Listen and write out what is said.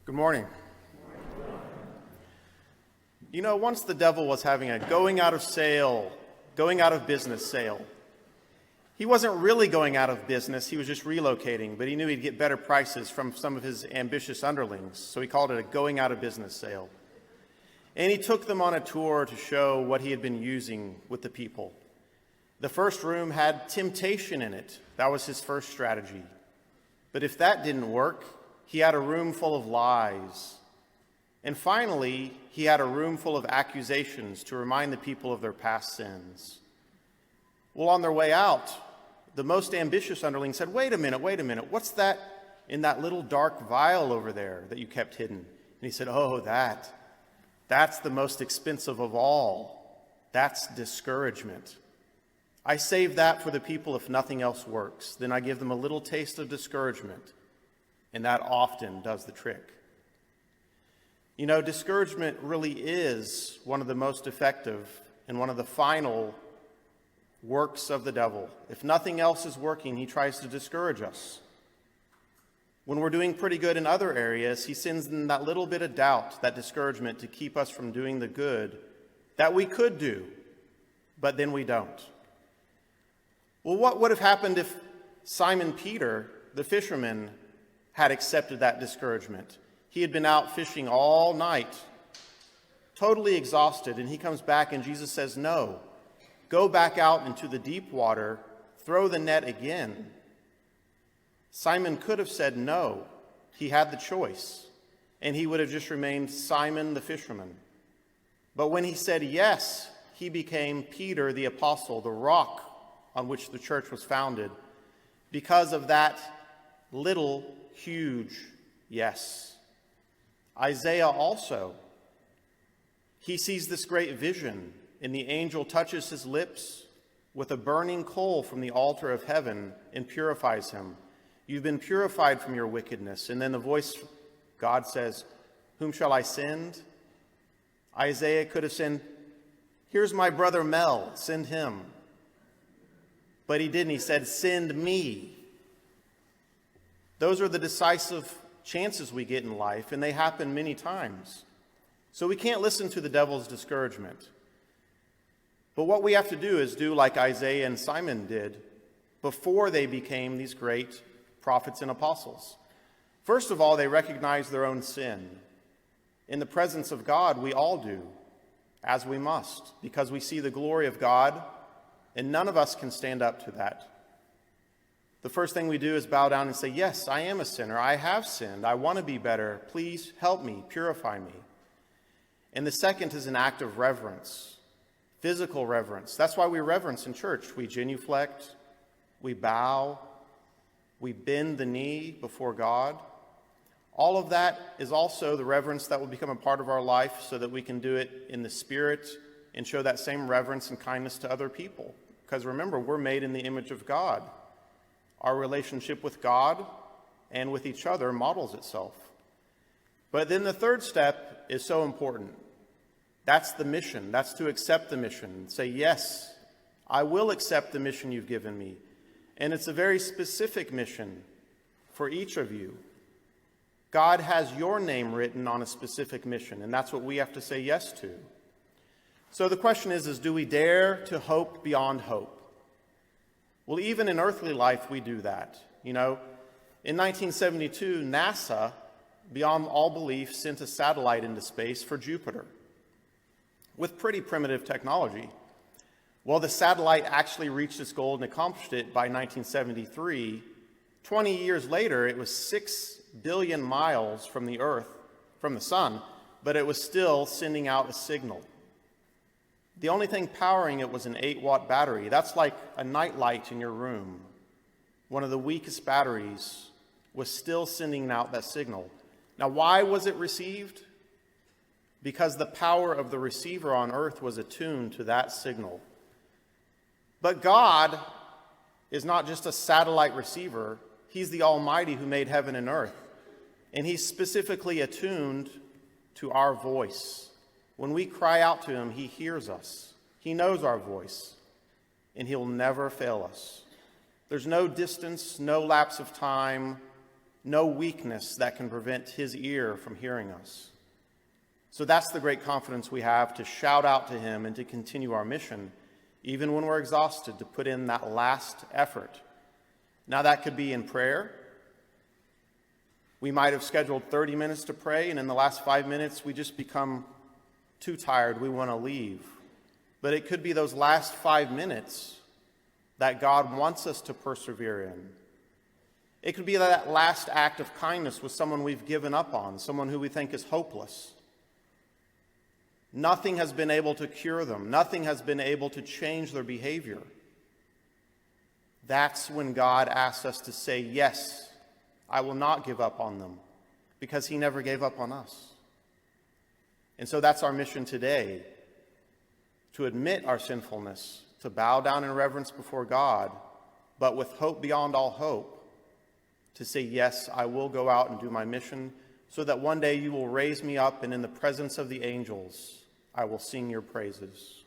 Good morning. You know, once the devil was having a going out of business sale. He wasn't really going out of business, he was just relocating, but he knew he'd get better prices from some of his ambitious underlings, so he called it a going out of business sale. And he took them on a tour to show what he had been using with the people. The first room had temptation in it. That was his first strategy. But if that didn't work, he had a room full of lies. And finally, he had a room full of accusations to remind the people of their past sins. Well, on their way out, the most ambitious underling said, wait a minute, what's that in that little dark vial over there that you kept hidden? And he said, that's the most expensive of all. That's discouragement. I save that for the people if nothing else works. Then I give them a little taste of discouragement, and that often does the trick. You know, discouragement really is one of the most effective and one of the final works of the devil. If nothing else is working, he tries to discourage us. When we're doing pretty good in other areas, he sends in that little bit of doubt, that discouragement, to keep us from doing the good that we could do, but then we don't. Well, what would have happened if Simon Peter, the fisherman, had accepted that discouragement? He had been out fishing all night, totally exhausted, and he comes back and Jesus says, no, go back out into the deep water, throw the net again. Simon could have said no. He had the choice, and he would have just remained Simon the fisherman. But when he said yes, he became Peter the apostle, the rock on which the church was founded, because of that little, huge yes. Isaiah also, he sees this great vision, and the angel touches his lips with a burning coal from the altar of heaven and purifies him. You've been purified from your wickedness. And then the voice, God says, whom shall I send? Isaiah could have said, here's my brother Mel, send him. But he didn't. He said, send me. Those are the decisive chances we get in life, and they happen many times. So we can't listen to the devil's discouragement. But what we have to do is do like Isaiah and Simon did before they became these great prophets and apostles. First of all, they recognized their own sin. In the presence of God, we all do, as we must, because we see the glory of God, and none of us can stand up to that. The first thing we do is bow down and say, yes, I am a sinner. I have sinned. I want to be better. Please help me, purify me. And the second is an act of reverence, physical reverence. That's why we reverence in church. We genuflect, we bow, we bend the knee before God. All of that is also the reverence that will become a part of our life so that we can do it in the Spirit and show that same reverence and kindness to other people. Because remember, we're made in the image of God. Our relationship with God and with each other models itself. But then the third step is so important. That's the mission. That's to accept the mission. Say, yes, I will accept the mission you've given me. And it's a very specific mission for each of you. God has your name written on a specific mission, and that's what we have to say yes to. So the question is do we dare to hope beyond hope? Well, even in earthly life, we do that. You know, in 1972, NASA, beyond all belief, sent a satellite into space for Jupiter with pretty primitive technology. Well, the satellite actually reached its goal and accomplished it by 1973. 20 years later, it was 6 billion miles from the Earth, from the sun, but it was still sending out a signal. The only thing powering it was an 8-watt battery. That's like a night light in your room. One of the weakest batteries was still sending out that signal. Now, why was it received? Because the power of the receiver on earth was attuned to that signal. But God is not just a satellite receiver. He's the Almighty who made heaven and earth. And He's specifically attuned to our voice. When we cry out to Him, He hears us. He knows our voice, and He'll never fail us. There's no distance, no lapse of time, no weakness that can prevent his ear from hearing us. So that's the great confidence we have to shout out to him and to continue our mission, even when we're exhausted, to put in that last effort. Now that could be in prayer. We might have scheduled 30 minutes to pray, and in the last 5 minutes, we just become too tired. We want to leave. But it could be those last 5 minutes that God wants us to persevere in. It could be that last act of kindness with someone we've given up on, someone who we think is hopeless. Nothing has been able to cure them. Nothing has been able to change their behavior. That's when God asks us to say, yes, I will not give up on them, because he never gave up on us. And so that's our mission today, to admit our sinfulness, to bow down in reverence before God, but with hope beyond all hope, to say, yes, I will go out and do my mission, so that one day you will raise me up, and in the presence of the angels, I will sing your praises.